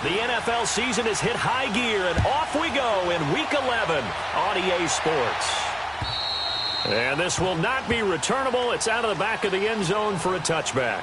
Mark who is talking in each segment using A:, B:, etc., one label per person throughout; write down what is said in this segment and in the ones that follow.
A: The NFL season has hit high gear, and off we go in Week 11 on EA Sports. And this will not be returnable. It's out of the back of the end zone for a touchback.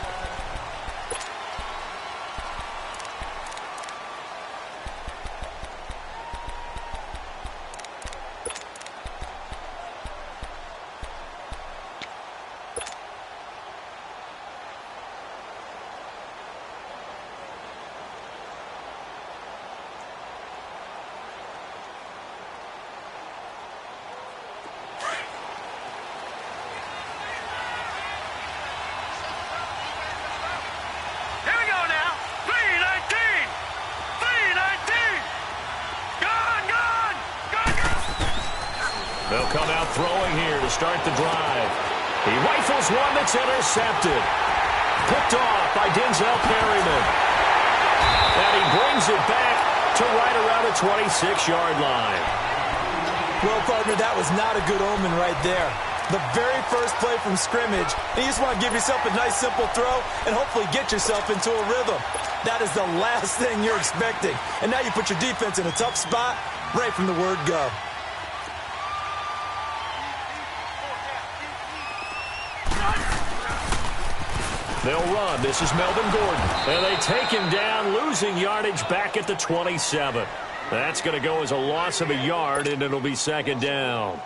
A: They'll come out throwing here to start the drive. He rifles one that's intercepted. Picked off by Denzel Perryman. And he brings it back to right around the 26-yard line.
B: Well, partner, that was not a good omen right there. The very first play from scrimmage, and you just want to give yourself a nice, simple throw and hopefully get yourself into a rhythm. That is the last thing you're expecting. And now you put your defense in a tough spot right from the word go.
A: They'll run. This is Melvin Gordon. And they take him down, losing yardage back at the 27. That's going to go as a loss of a yard, and it'll be second down.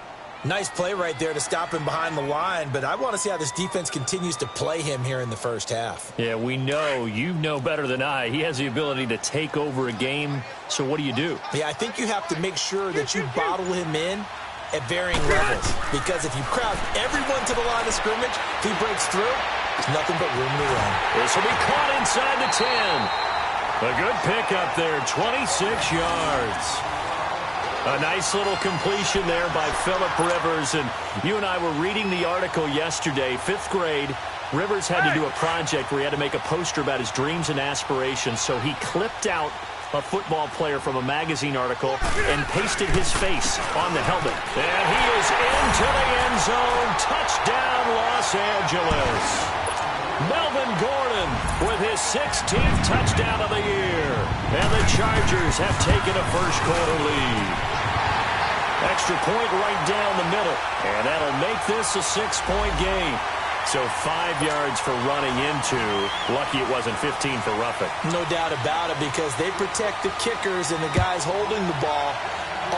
B: Nice play right there to stop him behind the line, but I want to see how this defense continues to play him here in the first half.
A: Yeah, we know. You know better than I. He has the ability to take over a game, so what do you do?
B: Yeah, I think you have to make sure that you bottle him in at varying levels, because if you crowd everyone to the line of scrimmage, if he breaks through, there's nothing but room to run.
A: This will be caught inside the 10. A good pickup there, 26 yards. A nice little completion there by Phillip Rivers. And you and I were reading the article yesterday, 5th grade. Rivers had to do a project where he had to make a poster about his dreams and aspirations. So he clipped out a football player from a magazine article and pasted his face on the helmet. And he is into the end zone. Touchdown, Los Angeles. Melvin Gordon with his 16th touchdown of the year. And the Chargers have taken a first-quarter lead. Extra point right down the middle. And that'll make this a 6-point game. So 5 yards for running into. Lucky it wasn't 15 for roughing.
B: No doubt about it, because they protect the kickers and the guys holding the ball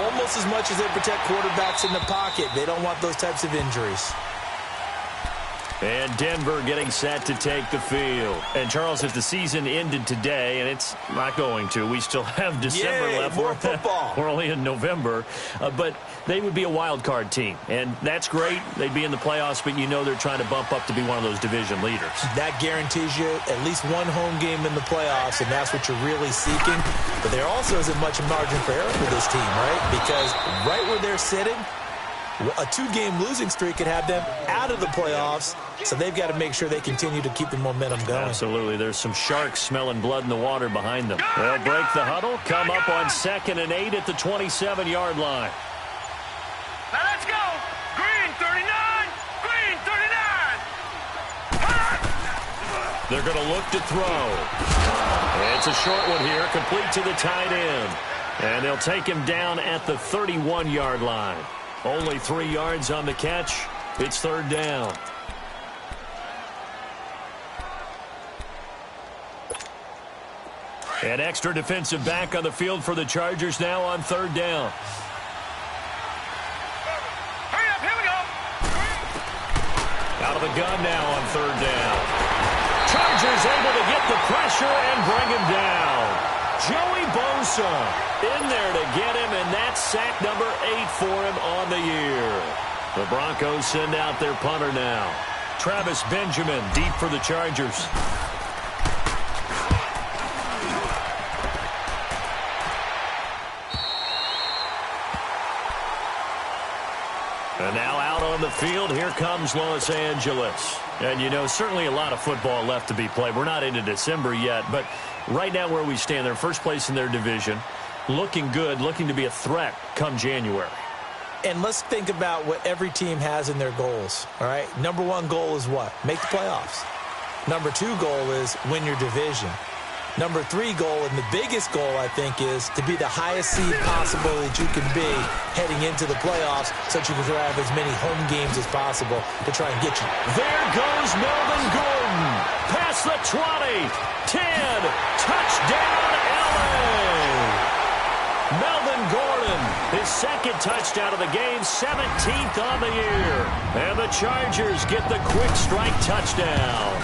B: almost as much as they protect quarterbacks in the pocket. They don't want those types of injuries.
A: And Denver getting set to take the field. And, Charles, if the season ended today, and it's not going to, we still have December left.
B: More football.
A: We're only in November. But they would be a wild card team. And that's great. They'd be in the playoffs, but you know they're trying to bump up to be one of those division leaders. That
B: guarantees you at least one home game in the playoffs, and that's what you're really seeking. But there also isn't much margin for error for this team, right? Because right where they're sitting, a 2-game losing streak could have them out of the playoffs, so they've got to make sure they continue to keep the momentum going.
A: Absolutely. There's some sharks smelling blood in the water behind them. They'll break the huddle, come up on 2nd and 8 at the 27-yard line.
C: Now let's go. Green 39. Green 39.
A: They're going to look to throw. It's a short one here, complete to the tight end. And they'll take him down at the 31-yard line. Only 3 yards on the catch. It's 3rd down. An extra defensive back on the field for the Chargers now on 3rd down.
C: Hurry up, here we go.
A: Out of the gun now on 3rd down. Chargers able to get the pressure and bring him down. Joey Bosa in there to get him, and that's sack number 8 for him on the year. The Broncos send out their punter now. Travis Benjamin deep for the Chargers. And now out on the field, here comes Los Angeles. And, you know, certainly a lot of football left to be played. We're not into December yet, but right now where we stand, they're first place in their division. Looking good, looking to be a threat come January.
B: And let's think about what every team has in their goals, all right? Number 1 goal is what? Make the playoffs. Number 2 goal is win your division. Number 3 goal, and the biggest goal, I think, is to be the highest seed possible that you can be heading into the playoffs so that you can have as many home games as possible to try and get you.
A: There goes Melvin Gordon. Past the 20. 10. Touchdown, LA. Melvin Gordon, his second touchdown of the game, 17th on the year. And the Chargers get the quick strike touchdown.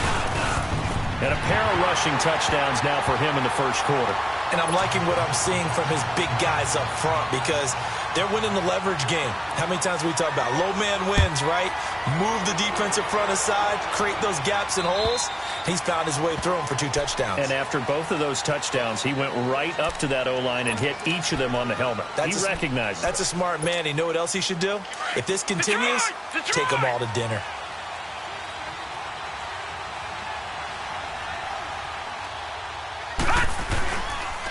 A: And a pair of rushing touchdowns now for him in the first quarter.
B: And I'm liking what I'm seeing from his big guys up front because they're winning the leverage game. How many times we talk about low man wins, right? Move the defensive front aside, create those gaps and holes. He's found his way through them for 2 touchdowns.
A: And after both of those touchdowns, he went right up to that O-line and hit each of them on the helmet. He recognized it.
B: That's a smart man. You know what else he should do? If this continues, take them all to dinner.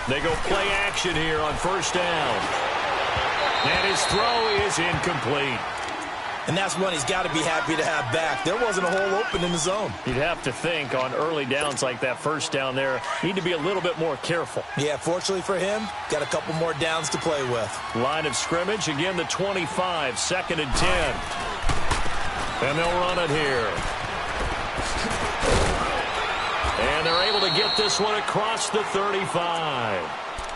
A: They go play action here on first down. And his throw is incomplete.
B: And that's one he's got to be happy to have back. There wasn't a hole open in the zone.
A: You'd have to think on early downs like that first down there, need to be a little bit more careful.
B: Yeah, fortunately for him, got a couple more downs to play with.
A: Line of scrimmage, again the 25, 2nd and 10. And they'll run it here. And they're able to get this one across the 35.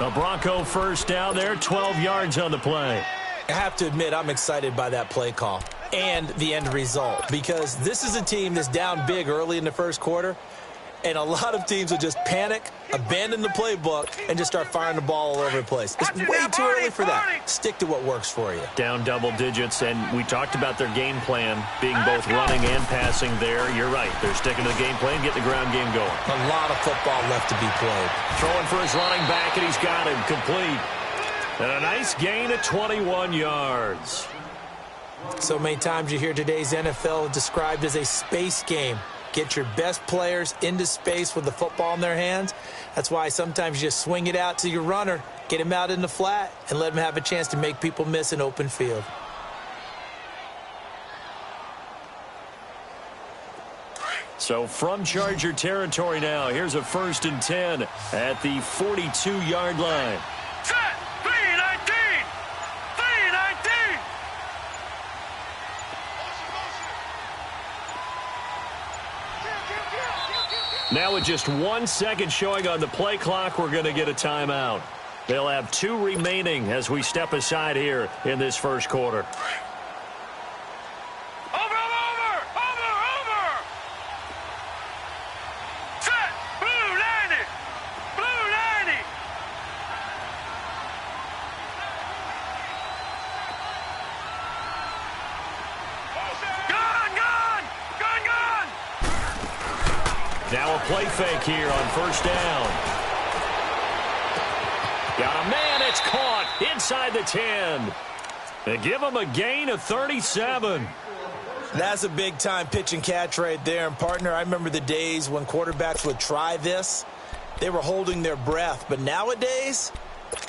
A: A Bronco first down there, 12 yards on the play.
B: I have to admit, I'm excited by that play call and the end result because this is a team that's down big early in the first quarter, and a lot of teams will just panic, abandon the playbook, and just start firing the ball all over the place. It's way too early for that. Stick to what works for you.
A: Down double digits, and we talked about their game plan being both running and passing there. You're right. They're sticking to the game plan, getting the ground game going.
B: A lot of football left to be played.
A: Throwing for his running back, and he's got him complete. And a nice gain of 21 yards.
B: So many times you hear today's NFL described as a space game. Get your best players into space with the football in their hands. That's why sometimes you just swing it out to your runner, get him out in the flat, and let him have a chance to make people miss an open field.
A: So from Charger territory now, here's a 1st and 10 at the 42-yard line.
C: Set. 3-19. 3-19.
A: Now with just 1 second showing on the play clock, we're going to get a timeout. They'll have 2 remaining as we step aside here in this first quarter.
C: Set. Blue 90. Blue 90. Gun.
A: Now a play fake here on first down. Got a man, it's caught inside the 10. They give him a gain of 37.
B: That's a big-time pitch and catch right there. And, partner, I remember the days when quarterbacks would try this. They were holding their breath. But nowadays,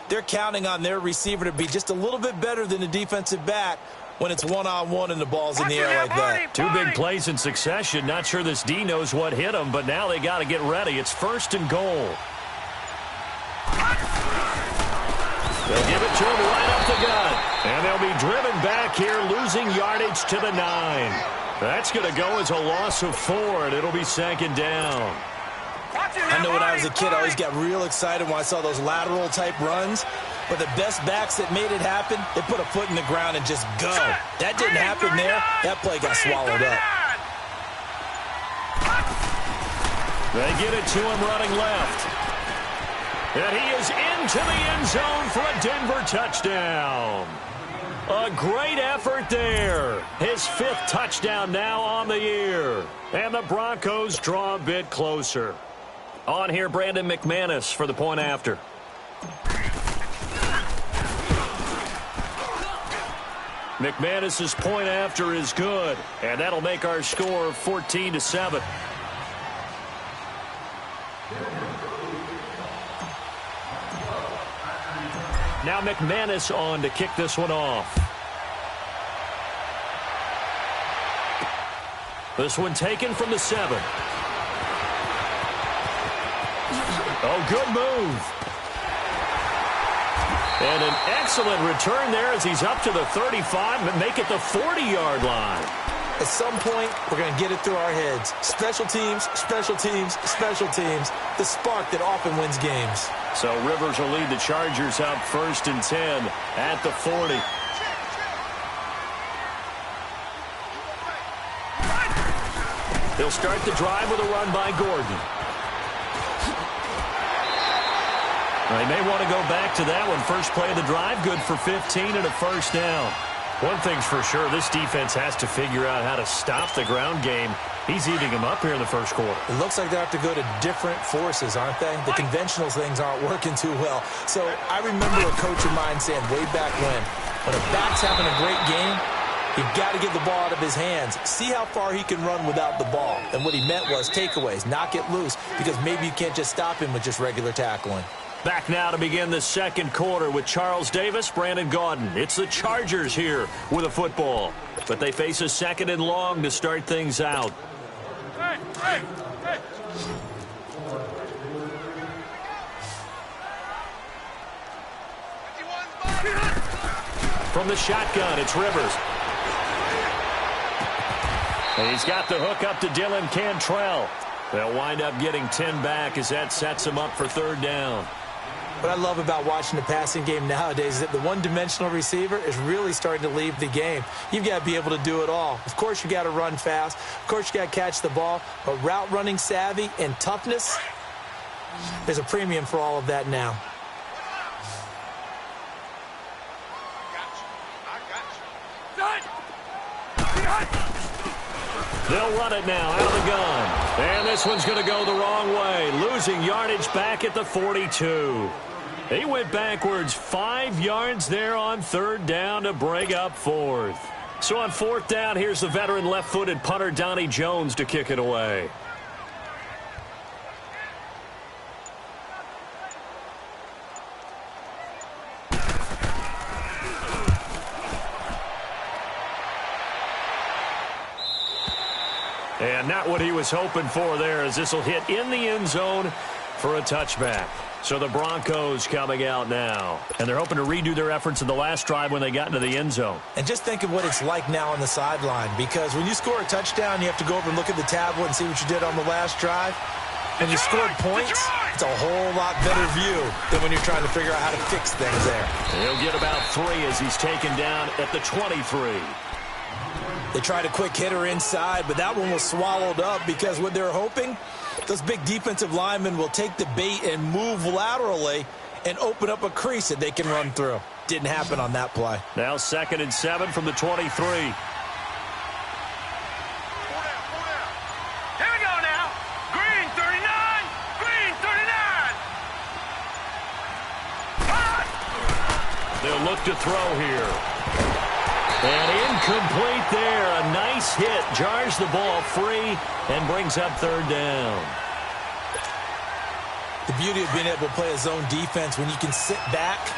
B: they're counting on their receiver to be just a little bit better than the defensive back when it's one-on-one and the ball's in the air like that.
A: 2 big plays in succession. Not sure this D knows what hit him, but now they got to get ready. It's 1st and goal. They'll give it to him right up the gut. And they'll be driven back here, losing yardage to the 9. That's going to go as a loss of 4, and it'll be 2nd down.
B: I know when I was a kid, I always got real excited when I saw those lateral-type runs. But the best backs that made it happen, they put a foot in the ground and just go. That didn't happen there. That play got swallowed up.
A: They get it to him running left. And he is into the end zone for a Denver touchdown. A great effort there. His 5th touchdown now on the year. And the Broncos draw a bit closer. On here, Brandon McManus for the point after. McManus's point after is good, and that'll make our score 14-7. Now McManus on to kick this one off. This one taken from the 7. Oh, good move. And an excellent return there as he's up to the 35, but make it the 40-yard line.
B: At some point, we're going to get it through our heads. Special teams, special teams, special teams. The spark that often wins games.
A: So Rivers will lead the Chargers up 1st and 10 at the 40. They'll start the drive with a run by Gordon. They may want to go back to that one. First play of the drive, good for 15 and a first down. One thing's for sure, this defense has to figure out how to stop the ground game. He's eating them up here in the first quarter.
B: It looks like they have to go to different forces, aren't they? The conventional things aren't working too well. So I remember a coach of mine saying way back when a back's having a great game, you've got to get the ball out of his hands. See how far he can run without the ball. And what he meant was takeaways, knock it loose, because maybe you can't just stop him with just regular tackling.
A: Back now to begin the second quarter with Charles Davis, Brandon Gaudin. It's the Chargers here with a football. But they face a 2nd and long to start things out.
C: Hey!
A: From the shotgun, it's Rivers. And he's got the hook up to Dylan Cantrell. They'll wind up getting 10 back as that sets them up for 3rd down.
B: What I love about watching the passing game nowadays is that the one-dimensional receiver is really starting to leave the game. You've got to be able to do it all. Of course, you got to run fast. Of course, you got to catch the ball. But route running savvy and toughness, there's a premium for all of that now.
A: They'll run it now out of the gun. And this one's going to go the wrong way. Losing yardage back at the 42. He went backwards 5 yards there on 3rd down to break up 4th. So on 4th down, here's the veteran left-footed punter Donnie Jones to kick it away. And not what he was hoping for there, as this will hit in the end zone for a touchback. So the Broncos coming out now. And they're hoping to redo their efforts in the last drive when they got into the end zone.
B: And just think of what it's like now on the sideline, because when you score a touchdown, you have to go over and look at the tablet and see what you did on the last drive. When you scored points, it's a whole lot better view than when you're trying to figure out how to fix things there.
A: He'll get about 3 as he's taken down at the 23.
B: They tried a quick hitter inside, but that one was swallowed up because what they're hoping, those big defensive linemen will take the bait and move laterally and open up a crease that they can run through. Didn't happen on that play.
A: Now 2nd and 7 from the 23.
C: Here we go now. Green 39. Green 39.
A: They'll look to throw here. And incomplete there. A nice hit. Jars the ball free and brings up 3rd down.
B: The beauty of being able to play a zone defense when you can sit back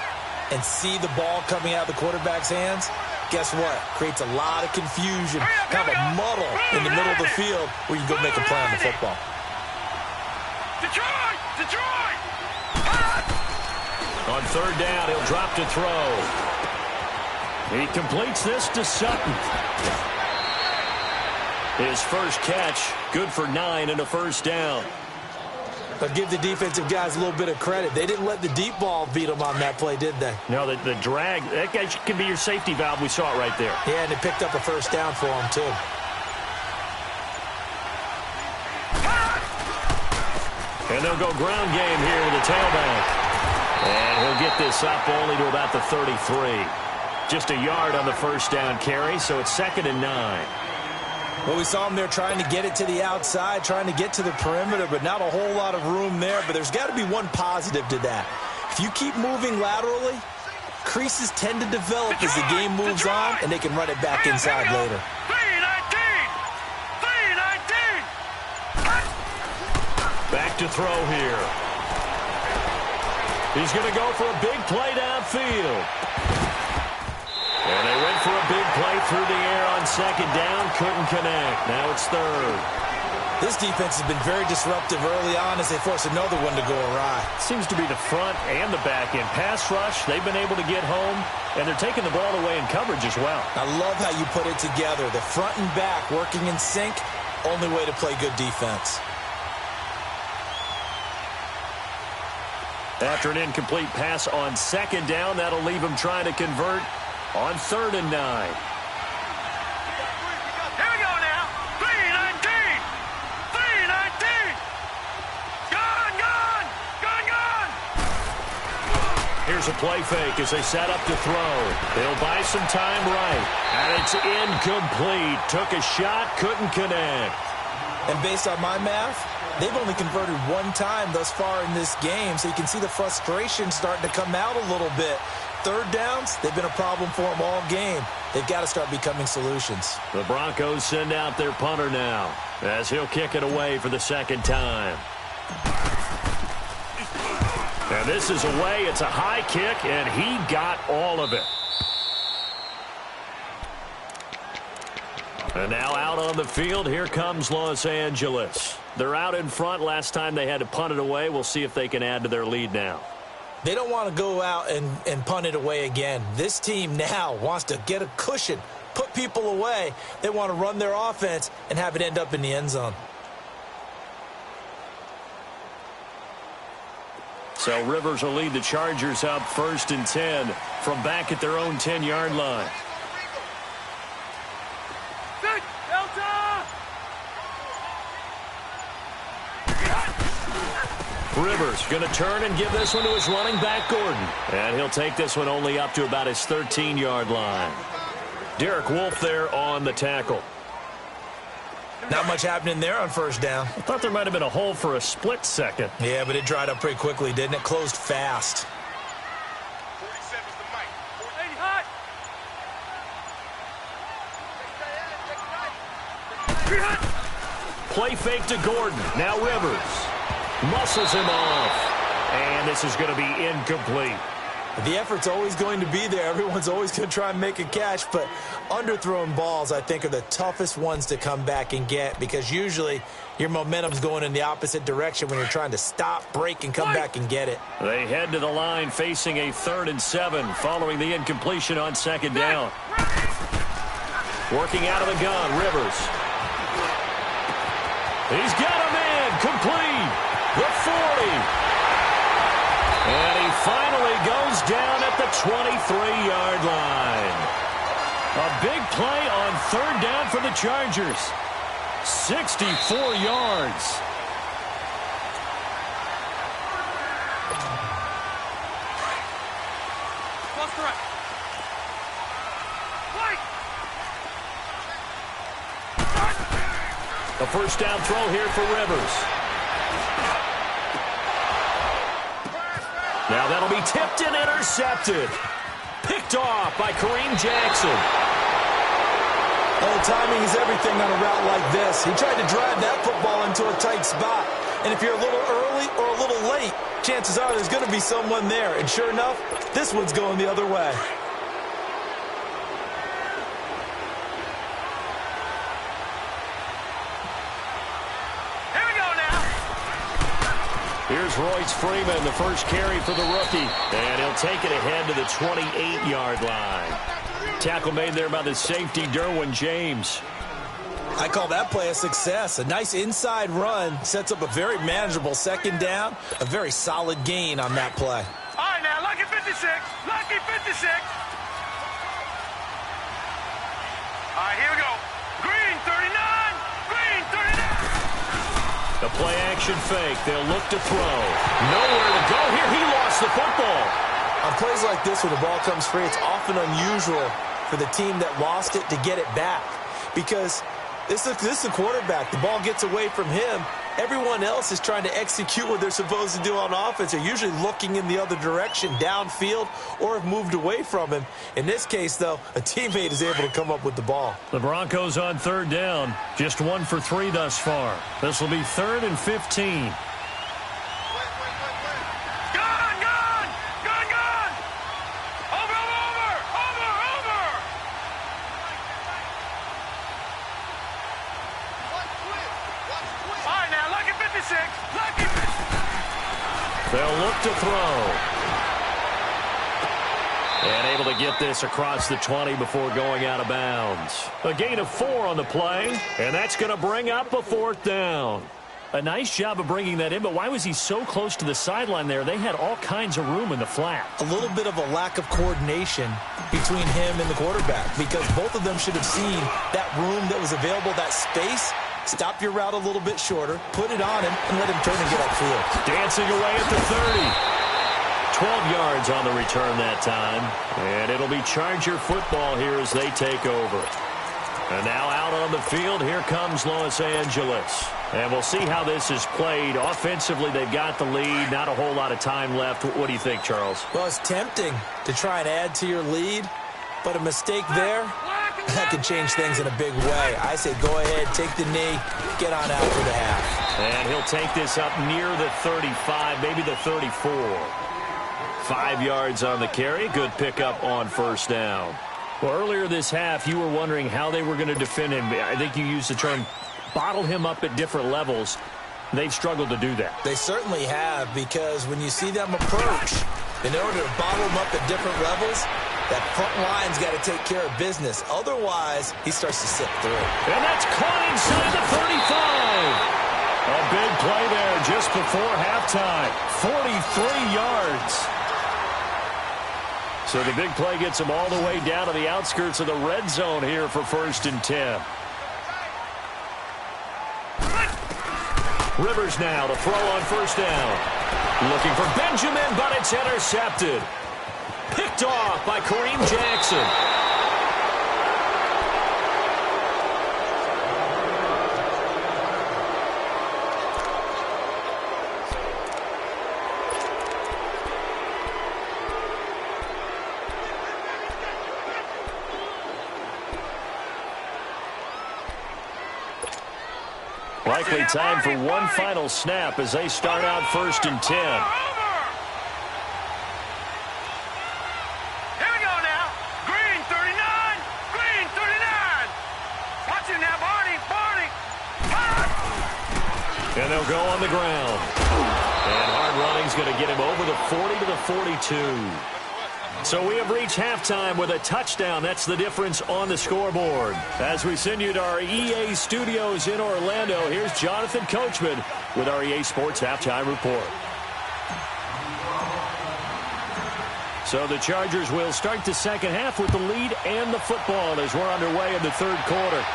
B: and see the ball coming out of the quarterback's hands, guess what? Creates a lot of confusion, kind of a muddle in the middle of the field where you can go make a play on the football.
C: Detroit!
A: On 3rd down, he'll drop to throw. He completes this to Sutton. His first catch, good for 9 and a first down.
B: But give the defensive guys a little bit of credit. They didn't let the deep ball beat them on that play, did they?
A: No, the drag, that guy can be your safety valve. We saw it right there.
B: Yeah, and it picked up a first down for them, too.
A: And they'll go ground game here with the tailback. And he'll get this up only to about the 33. Just a yard on the first down carry, so it's 2nd and 9.
B: Well, we saw him there trying to get it to the outside, trying to get to the perimeter, but not a whole lot of room there. But there's got to be one positive to that. If you keep moving laterally, creases tend to develop as the game moves on, and they can run it back inside later.
C: 3-19.
A: Back to throw here. He's going to go for a big play downfield. And they went for a big play through the air on 2nd down. Couldn't connect. Now it's 3rd.
B: This defense has been very disruptive early on as they force another one to go awry.
A: Seems to be the front and the back end. Pass rush, they've been able to get home, and they're taking the ball away in coverage as well.
B: I love how you put it together. The front and back working in sync, only way to play good defense.
A: After an incomplete pass on second down, that'll leave him trying to convert on 3rd and 9. Here's a play fake as they set up to throw. They'll buy some time right. And it's incomplete. Took a shot, couldn't connect.
B: And based on my math, they've only converted one time thus far in this game, so you can see the frustration starting to come out a little bit. 3rd downs, they've been a problem for them all game. They've got to start becoming solutions.
A: The Broncos send out their punter now as he'll kick it away for the 2nd time. And this is away. It's a high kick, and he got all of it. And now out on the field, here comes Los Angeles. They're out in front. Last time they had to punt it away. We'll see if they can add to their lead now.
B: They don't want to go out and punt it away again. This team now wants to get a cushion, put people away. They want to run their offense and have it end up in the end zone.
A: So Rivers will lead the Chargers up 1st and 10 from back at their own 10-yard line. Rivers going to turn and give this one to his running back, Gordon. And he'll take this one only up to about his 13-yard line. Derek Wolfe there on the tackle.
B: Not much happening there on 1st down.
A: I thought there might have been a hole for a split second.
B: Yeah, but it dried up pretty quickly, didn't it? Closed fast.
C: 47's the mic. 80 hot.
A: Play fake to Gordon. Now Rivers muscles him off. And this is going to be incomplete.
B: The effort's always going to be there. Everyone's always going to try and make a catch, but underthrown balls, I think, are the toughest ones to come back and get because usually your momentum's going in the opposite direction when you're trying to stop, break, and come back and get it.
A: They head to the line facing a 3rd and 7 following the incompletion on 2nd down. Working out of the gun, Rivers. He's got him in, complete, the 40. And he finally goes down at the 23-yard line. A big play on 3rd down for the Chargers. 64 yards. A 1st down throw here for Rivers. Now that'll be tipped and intercepted. Picked off by Kareem Jackson.
B: Oh, timing is everything on a route like this. He tried to drive that football into a tight spot. And if you're a little early or a little late, chances are there's going to be someone there. And sure enough, this one's going the other way.
A: Here's Royce Freeman, the first carry for the rookie. And he'll take it ahead to the 28-yard line. Tackle made there by the safety, Derwin James.
B: I call that play a success. A nice inside run sets up a very manageable 2nd down. A very solid gain on that play.
C: All right, now, lucky 56. Lucky 56. All right, here we go. Green, 39. Green, 39.
A: The play-action fake. They'll look to throw. Nowhere to go here. He lost the football.
B: On plays like this where the ball comes free, it's often unusual for the team that lost it to get it back. Because this is the quarterback. The ball gets away from him. Everyone else is trying to execute what they're supposed to do on offense. They're usually looking in the other direction, downfield, or have moved away from him. In this case, though, a teammate is able to come up with the ball.
A: The Broncos on 3rd down. Just 1 for 3 thus far. This will be 3rd and 15. They'll look to throw. And able to get this across the 20 before going out of bounds. A gain of 4 on the play, and that's going to bring up a 4th down. A nice job of bringing that in, but why was he so close to the sideline there? They had all kinds of room in the flat.
B: A little bit of a lack of coordination between him and the quarterback, because both of them should have seen that room that was available, that space. Stop your route a little bit shorter, put it on him, and let him turn and get upfield.
A: Dancing away at the 30. 12 yards on the return that time. And it'll be Charger football here as they take over. And now out on the field, here comes Los Angeles. And we'll see how this is played. Offensively, they've got the lead. Not a whole lot of time left. What do you think, Charles?
B: Well, it's tempting to try and add to your lead, but a mistake there, that could change things in a big way. I say go ahead, take the knee, get on out for the half.
A: And he'll take this up near the 35, maybe the 34. 5 yards on the carry. Good pickup on first down. Well, earlier this half, you were wondering how they were going to defend him. I think you used the term bottle him up at different levels. They've struggled to do that.
B: They certainly have, because when you see them approach, in order to bottle him up at different levels, that front line's got to take care of business. Otherwise, he starts to slip through.
A: And that's caught inside the 35. A big play there just before halftime. 43 yards. So the big play gets him all the way down to the outskirts of the red zone here for 1st and 10. Rivers now to throw on first down. Looking for Benjamin, but it's intercepted. Picked off by Kareem Jackson. Likely time for one final snap as they start out 1st and 10.
C: Here we go now. Green 39. Green 39. Watch it now, Barney. Barney.
A: And they'll go on the ground. And hard running's going to get him over the 40 to the 42. So we have reached halftime with a touchdown. That's the difference on the scoreboard. As we send you to our EA studios in Orlando, here's Jonathan Coachman with our EA Sports Halftime Report. So the Chargers will start the second half with the lead and the football as we're underway in the 3rd quarter.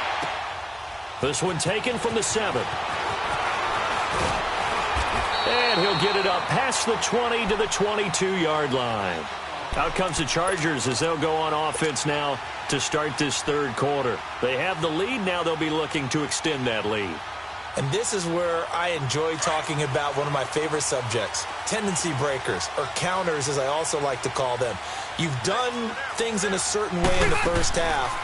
A: This one taken from the 7. And he'll get it up past the 20 to the 22-yard line. Out comes the Chargers as they'll go on offense now to start this 3rd quarter. They have the lead. Now they'll be looking to extend that lead.
B: And this is where I enjoy talking about one of my favorite subjects, tendency breakers, or counters as I also like to call them. You've done things in a certain way in the first half,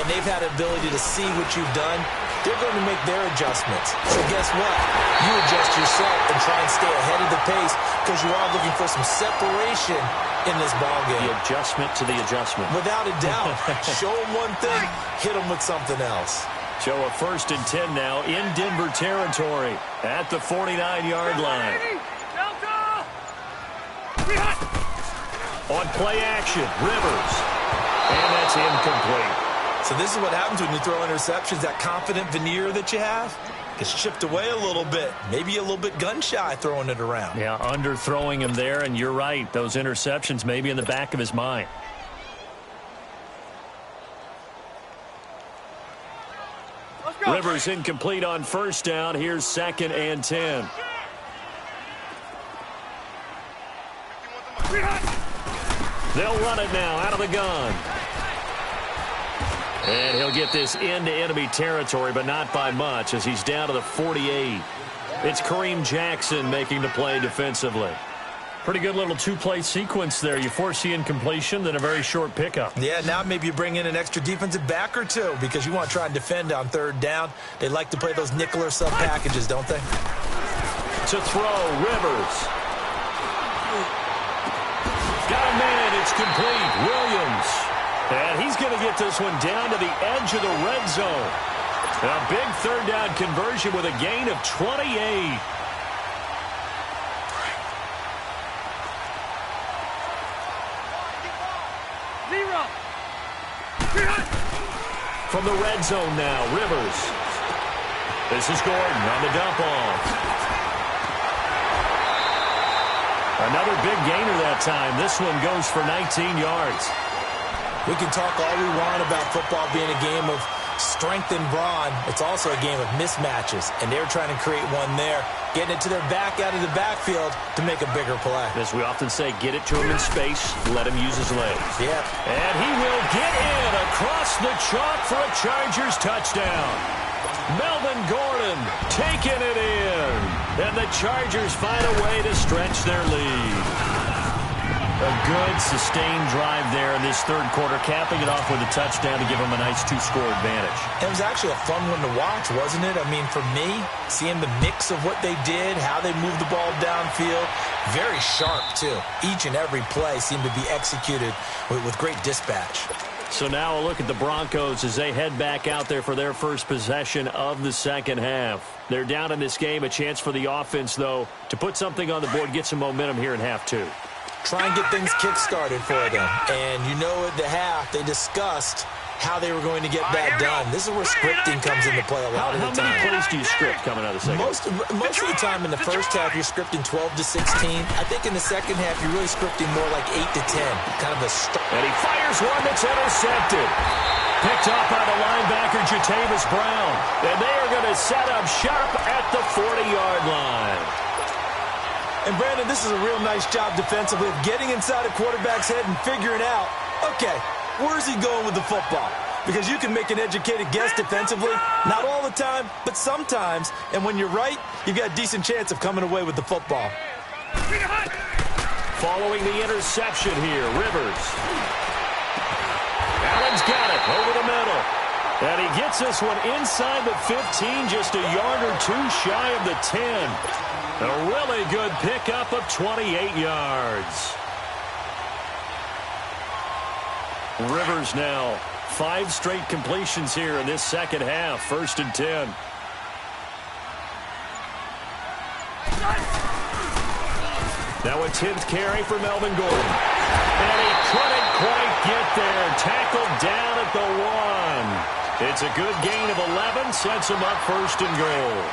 B: and they've had the ability to see what you've done. They're going to make their adjustments. So guess what? You adjust yourself and try and stay ahead of the pace because you are looking for some separation in this ballgame.
A: The adjustment to the adjustment.
B: Without a doubt. Show them one thing, hit them with something else.
A: So a 1st and 10 now in Denver territory at the 49-yard line. On play action, Rivers. And that's incomplete.
B: So this is what happens when you throw interceptions. That confident veneer that you have gets chipped away a little bit. Maybe a little bit gun-shy throwing it around.
A: Yeah, underthrowing him there, and you're right. Those interceptions may be in the back of his mind. Rivers incomplete on first down. Here's 2nd and 10. They'll run it now out of the gun. And he'll get this into enemy territory, but not by much as he's down to the 48. It's Kareem Jackson making the play defensively. Pretty good little 2-play sequence there. You force the incompletion, then a very short pickup.
B: Yeah, now maybe you bring in an extra defensive back or two because you want to try and defend on 3rd down. They like to play those nickel or sub packages, don't they?
A: To throw, Rivers. Got a man, it's complete. Williams. And he's going to get this one down to the edge of the red zone. A big 3rd down conversion with a gain of 28. from the red zone now. Rivers. This is Gordon on the dump off. Another big gainer that time. This one goes for 19 yards.
B: We can talk all we want about football being a game of strength and brawn. It's also a game of mismatches, and they're trying to create one there, getting it to their back out of the backfield to make a bigger play.
A: As we often say, get it to him in space, let him use his legs.
B: Yeah.
A: And he will get in across the chalk for a Chargers touchdown. Melvin Gordon taking it in, and the Chargers find a way to stretch their lead. A good, sustained drive there in this third quarter, capping it off with a touchdown to give them a nice two-score advantage.
B: It was actually a fun one to watch, wasn't it? I mean, for me, seeing the mix of what they did, how they moved the ball downfield, very sharp, too. Each and every play seemed to be executed with great dispatch.
A: So now a look at the Broncos as they head back out there for their first possession of the second half. They're down in this game, a chance for the offense, though, to put something on the board, get some momentum here in half two.
B: Try and get things kick-started for them. And you know at the half, they discussed how they were going to get that done. This is where scripting comes into play a lot of the time.
A: How many plays do you script coming out of the second?
B: Most of the time in the first half, you're scripting 12 to 16. I think in the second half, you're really scripting more like 8 to 10. Kind of a start.
A: And he fires one that's intercepted. Picked up by the linebacker, Jatavis Brown. And they are going to set up shop at the 40-yard line.
B: And, Brandon, this is a real nice job defensively of getting inside a quarterback's head and figuring out, okay, where's he going with the football? Because you can make an educated guess defensively, not all the time, but sometimes. And when you're right, you've got a decent chance of coming away with the football.
A: Following the interception here, Rivers. Allen's got it over the middle. And he gets this one inside the 15, just a yard or two shy of the 10. A really good pickup of 28 yards. Rivers now 5 straight completions here in this second half. 1st and 10. Now a 10th carry for Melvin Gordon. And he couldn't quite get there. Tackled down at the 1. It's a good gain of 11. Sets him up 1st and goal.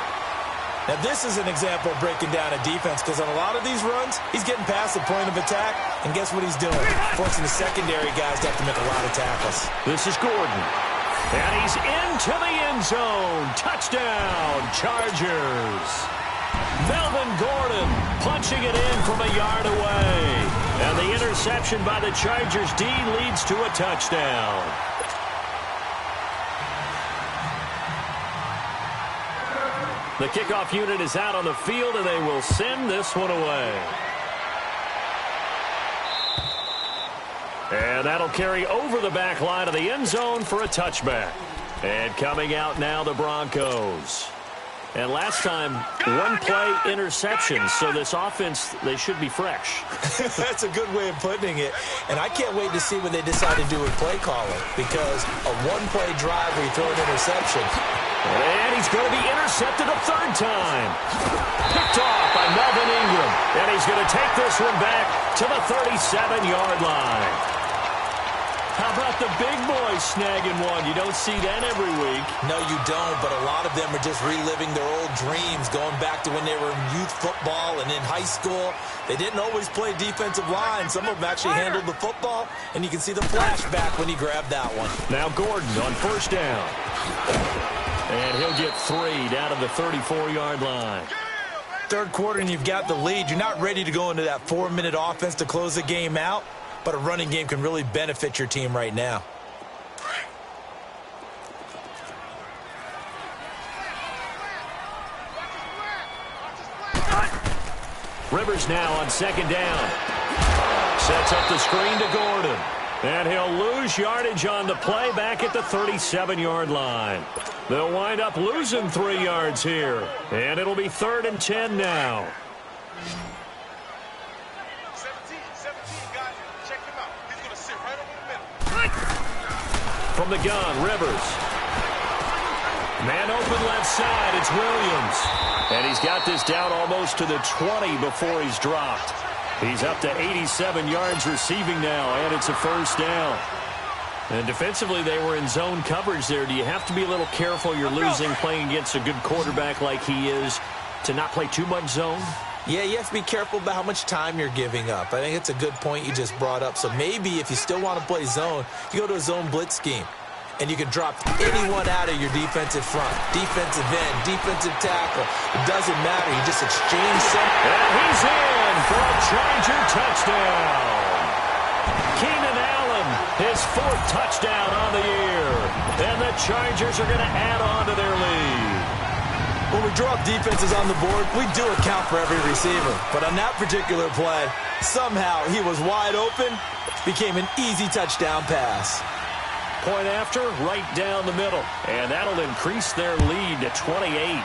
B: Now, this is an example of breaking down a defense because on a lot of these runs, he's getting past the point of attack, and guess what he's doing? Forcing the secondary guys to have to make a lot of tackles.
A: This is Gordon. And he's into the end zone. Touchdown, Chargers. Melvin Gordon punching it in from a yard away. And the interception by the Chargers D leads to a touchdown. The kickoff unit is out on the field, and they will send this one away. And that'll carry over the back line of the end zone for a touchback. And coming out now, the Broncos. And last time, 1-play interception. So this offense, they should be fresh.
B: That's a good way of putting it. And I can't wait to see what they decide to do with play calling. Because a 1-play drive where you throw an interception.
A: And he's going to be intercepted a 3rd time. Picked off by Melvin Ingram. And he's going to take this one back to the 37-yard line. How about the big boys snagging one? You don't see that every week.
B: No, you don't, but a lot of them are just reliving their old dreams, going back to when they were in youth football and in high school. They didn't always play defensive line. Some of them actually handled the football, and you can see the flashback when he grabbed that one.
A: Now Gordon on 1st down. And he'll get 3 down to the 34-yard line.
B: 3rd quarter, and you've got the lead. You're not ready to go into that 4-minute offense to close the game out, but a running game can really benefit your team right now.
A: Rivers now on 2nd down. Sets up the screen to Gordon. And he'll lose yardage on the play back at the 37-yard line. They'll wind up losing 3 yards here. And it'll be 3rd and 10 now.
C: 17, guys. Check him out. He's going to sit right over the middle.
A: From the gun, Rivers. Man open left side, it's Williams. And he's got this down almost to the 20 before he's dropped. He's up to 87 yards receiving now, and it's a 1st down. And defensively, they were in zone coverage there. Do you have to be a little careful? You're losing playing against a good quarterback like he is to not play too much zone?
B: Yeah, you have to be careful about how much time you're giving up. I think it's a good point you just brought up. So maybe if you still want to play zone, you go to a zone blitz scheme. And you can drop anyone out of your defensive front. Defensive end, defensive tackle. It doesn't matter. You just exchange some.
A: And he's in for a Charger touchdown. Keenan Allen, his 4th touchdown on the year. And the Chargers are going to add on to their lead.
B: When we drop defenses on the board, we do account for every receiver. But on that particular play, somehow he was wide open, became an easy touchdown pass.
A: Point after, right down the middle. And that'll increase their lead to 28.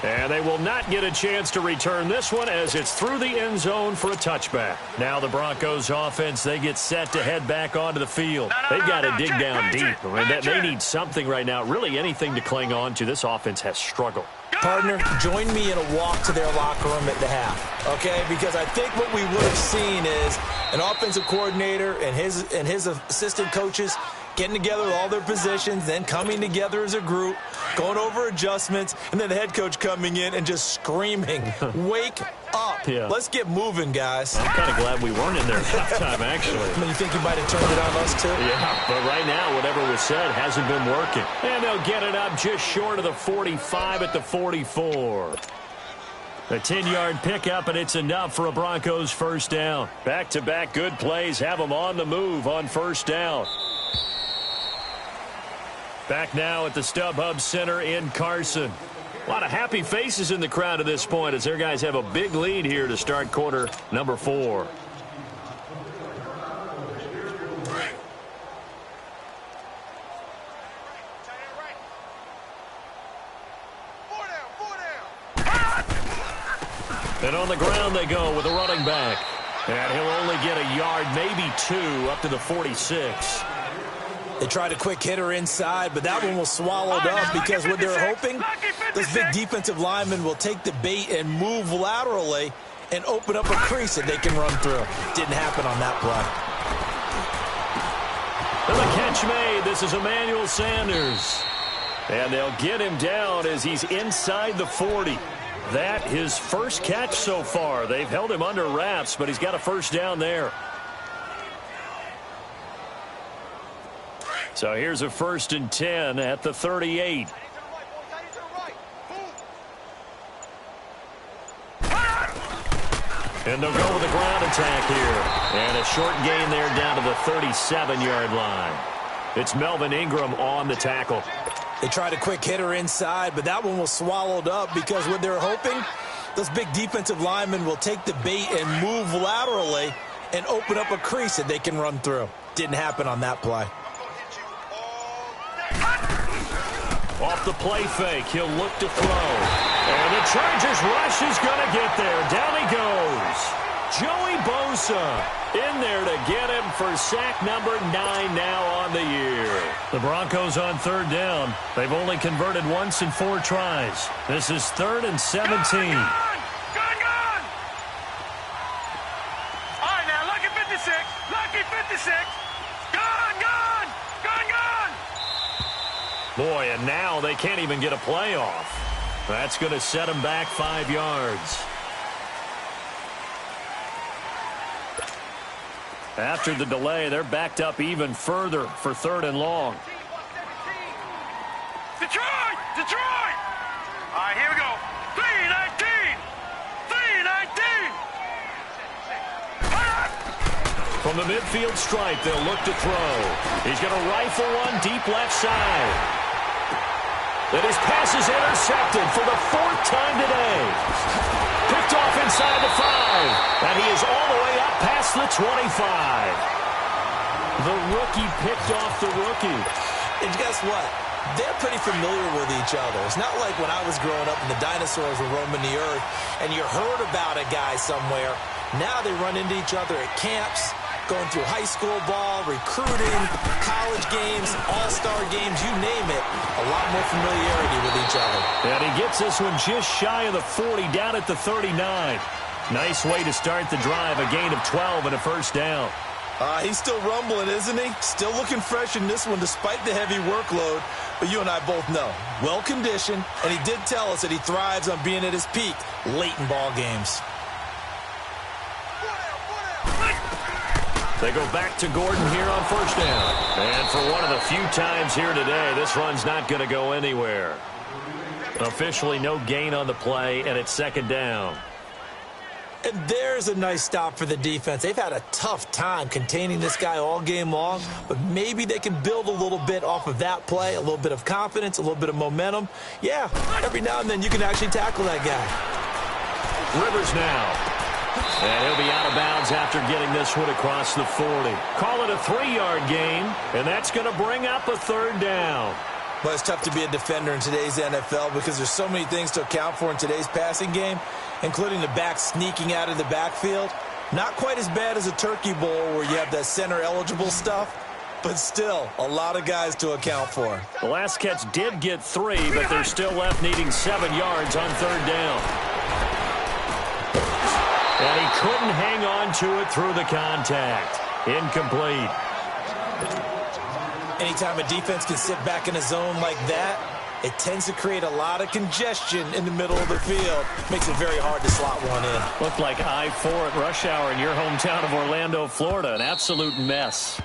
A: And they will not get a chance to return this one as it's through the end zone for a touchback. Now the Broncos offense, they get set to head back onto the field. They've got to dig down deep. I mean, they need something right now, really anything to cling on to. This offense has struggled.
B: Partner, join me in a walk to their locker room at the half, okay? Because I think what we would have seen is an offensive coordinator and his assistant coaches getting together with all their positions, then coming together as a group, going over adjustments, and then the head coach coming in and just screaming, wake up.
A: Yeah.
B: Let's get moving, guys.
A: I'm kind of glad we weren't in there at halftime, actually.
B: I mean, you think you might have turned it on us, too?
A: Yeah, but right now, whatever was said hasn't been working. And they'll get it up just short of the 45 at the 44. A 10-yard pickup, and it's enough for a Broncos first down. Back-to-back good plays have them on the move on first down. Back now at the StubHub Center in Carson. A lot of happy faces in the crowd at this point as their guys have a big lead here to start quarter number 4. And on the ground they go with a running back. And he'll only get a yard, maybe 2, up to the 46.
B: They tried a quick hitter inside, but that one was swallowed up because what they're hoping, this big defensive lineman will take the bait and move laterally and open up a crease that they can run through. Didn't happen on that play.
A: And the catch made. This is Emmanuel Sanders. And they'll get him down as he's inside the 40. That his first catch so far. They've held him under wraps, but he's got a first down there. So here's a 1st and 10 at the 38. And they'll go with a ground attack here. And a short gain there down to the 37-yard line. It's Melvin Ingram on the tackle.
B: They tried a quick hitter inside, but that one was swallowed up because what they're hoping, this big defensive lineman will take the bait and move laterally and open up a crease that they can run through. Didn't happen on that play.
A: Off the play fake, he'll look to throw. And the Chargers rush is going to get there. Down he goes. Joey Bosa in there to get him for sack number 9 now on the year. The Broncos on 3rd down. They've only converted once in 4 tries. This is 3rd and 17.
C: Gone! All right, now, lucky 56. Lucky 56. Gone!
A: Boy, and now they can't even get a play off. That's going to set them back 5 yards. After the delay, they're backed up even further for 3rd and long.
C: Detroit! All right, here we go. 3-19.
A: From the midfield stripe, they'll look to throw. He's going to rifle one deep left side. That his pass is intercepted for the 4th time today. Picked off inside the 5. And he is all the way up past the 25. The rookie picked off the rookie.
B: And guess what? They're pretty familiar with each other. It's not like when I was growing up and the dinosaurs were roaming the earth and you heard about a guy somewhere. Now they run into each other at camps, going through high school ball, recruiting, college games, all-star games, you name it. A lot more familiarity with each other.
A: And he gets this one just shy of the 40, down at the 39. Nice way to start the drive, a gain of 12 and a first down.
B: He's still rumbling, isn't he? Still looking fresh in this one despite the heavy workload. But you and I both know, well-conditioned, and he did tell us that he thrives on being at his peak late in ball games.
A: They go back to Gordon here on first down. And for one of the few times here today, this run's not going to go anywhere. Officially no gain on the play, and it's second down.
B: And there's a nice stop for the defense. They've had a tough time containing this guy all game long, but maybe they can build a little bit off of that play, a little bit of confidence, a little bit of momentum. Yeah, every now and then you can actually tackle that guy.
A: Rivers now. And he'll be out of bounds after getting this one across the 40. Call it a 3-yard gain, and that's going to bring up a third down.
B: But it's tough to be a defender in today's NFL because there's so many things to account for in today's passing game, including the back sneaking out of the backfield. Not quite as bad as a turkey bowl where you have that center-eligible stuff, but still a lot of guys to account for.
A: The last catch did get 3, but they're still left needing 7 yards on third down. And he couldn't hang on to it through the contact. Incomplete.
B: Anytime a defense can sit back in a zone like that, it tends to create a lot of congestion in the middle of the field. Makes it very hard to slot one in.
A: Looked like I-4 at rush hour in your hometown of Orlando, Florida. An absolute mess.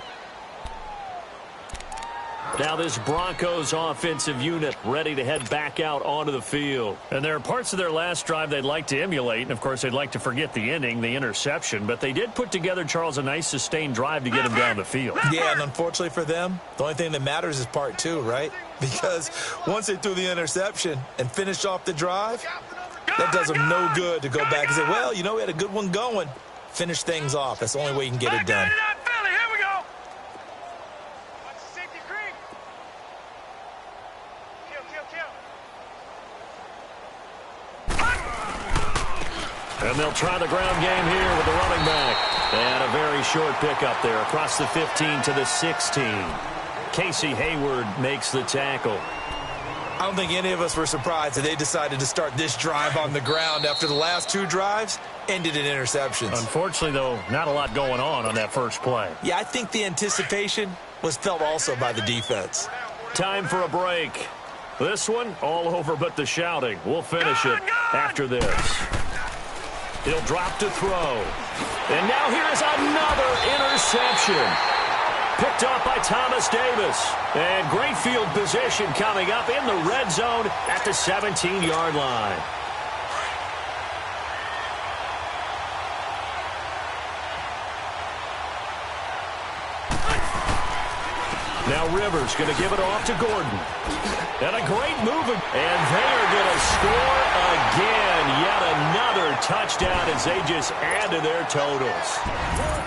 A: Now this Broncos offensive unit ready to head back out onto the field. And there are parts of their last drive they'd like to emulate. And, of course, they'd like to forget the ending, the interception. But they did put together, Charles, a nice sustained drive to get him down the field.
B: Yeah, and unfortunately for them, the only thing that matters is part 2, right? Because once they threw the interception and finished off the drive, that does them no good to go back and say, well, you know, we had a good one going. Finish things off. That's the only way you can get it done.
A: And they'll try the ground game here with the running back. And a very short pickup there across the 15 to the 16. Casey Hayward makes the tackle.
B: I don't think any of us were surprised that they decided to start this drive on the ground after the last 2 drives ended in interceptions.
A: Unfortunately, though, not a lot going on that first play.
B: Yeah, I think the anticipation was felt also by the defense.
A: Time for a break. This one, all over but the shouting. We'll finish it after this. He'll drop to throw. And now here's another interception. Picked up by Thomas Davis. And great field position coming up in the red zone at the 17-yard line. Now Rivers going to give it off to Gordon. And a great move. And they are going to score again. Yet another touchdown as they just add to their totals.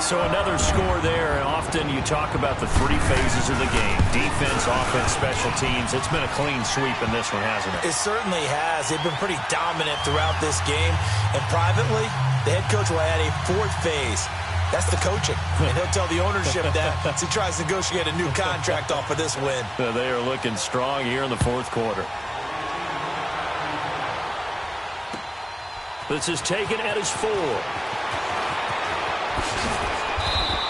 A: So another score there. Often you talk about the 3 phases of the game. Defense, offense, special teams. It's been a clean sweep in this one, hasn't it?
B: It certainly has. They've been pretty dominant throughout this game. And privately, the head coach will add a 4th phase. That's the coaching. And he'll tell the ownership that as he tries to negotiate a new contract off of this win.
A: They are looking strong here in the 4th quarter. This is taken at his 4.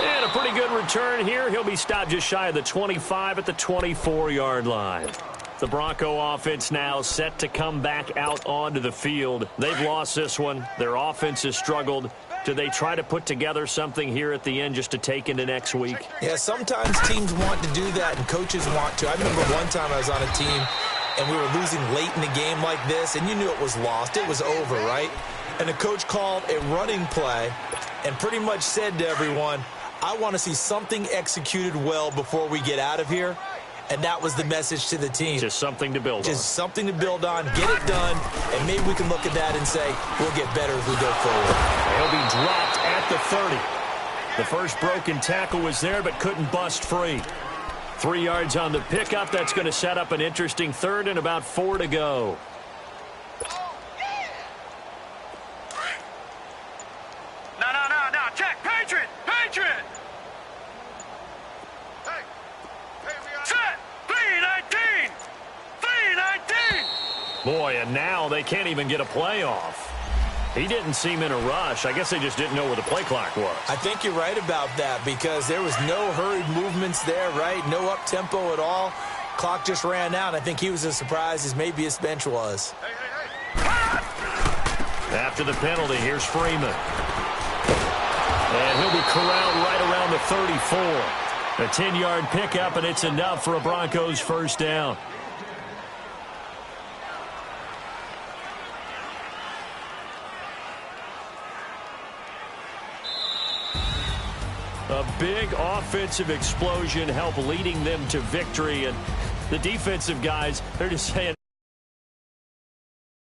A: And a pretty good return here. He'll be stopped just shy of the 25 at the 24-yard line. The Bronco offense now set to come back out onto the field. They've lost this one. Their offense has struggled. Do they try to put together something here at the end just to take into next week?
B: Yeah, sometimes teams want to do that and coaches want to. I remember one time I was on a team and we were losing late in the game like this, and you knew it was lost. It was over, right? And the coach called a running play and pretty much said to everyone, I want to see something executed well before we get out of here. And that was the message to the team.
A: Just something to build on.
B: Just something to build on, get it done, and maybe we can look at that and say, we'll get better as we go forward.
A: He'll be dropped at the 30. The first broken tackle was there, but couldn't bust free. 3 yards on the pickup. That's going to set up an interesting 3rd and about 4 to go.
C: No. Check. Patriot. Set. 3-19.
A: Boy, and now they can't even get a play off. He didn't seem in a rush. I guess they just didn't know where the play clock was.
B: I think you're right about that because there was no hurried movements there, right? No up-tempo at all. Clock just ran out. I think he was as surprised as maybe his bench was.
A: After the penalty, here's Freeman. And he'll be corralled right around the 34. A 10-yard pickup, and it's enough for a Broncos first down. A big offensive explosion helped leading them to victory. And the defensive guys, they're just saying,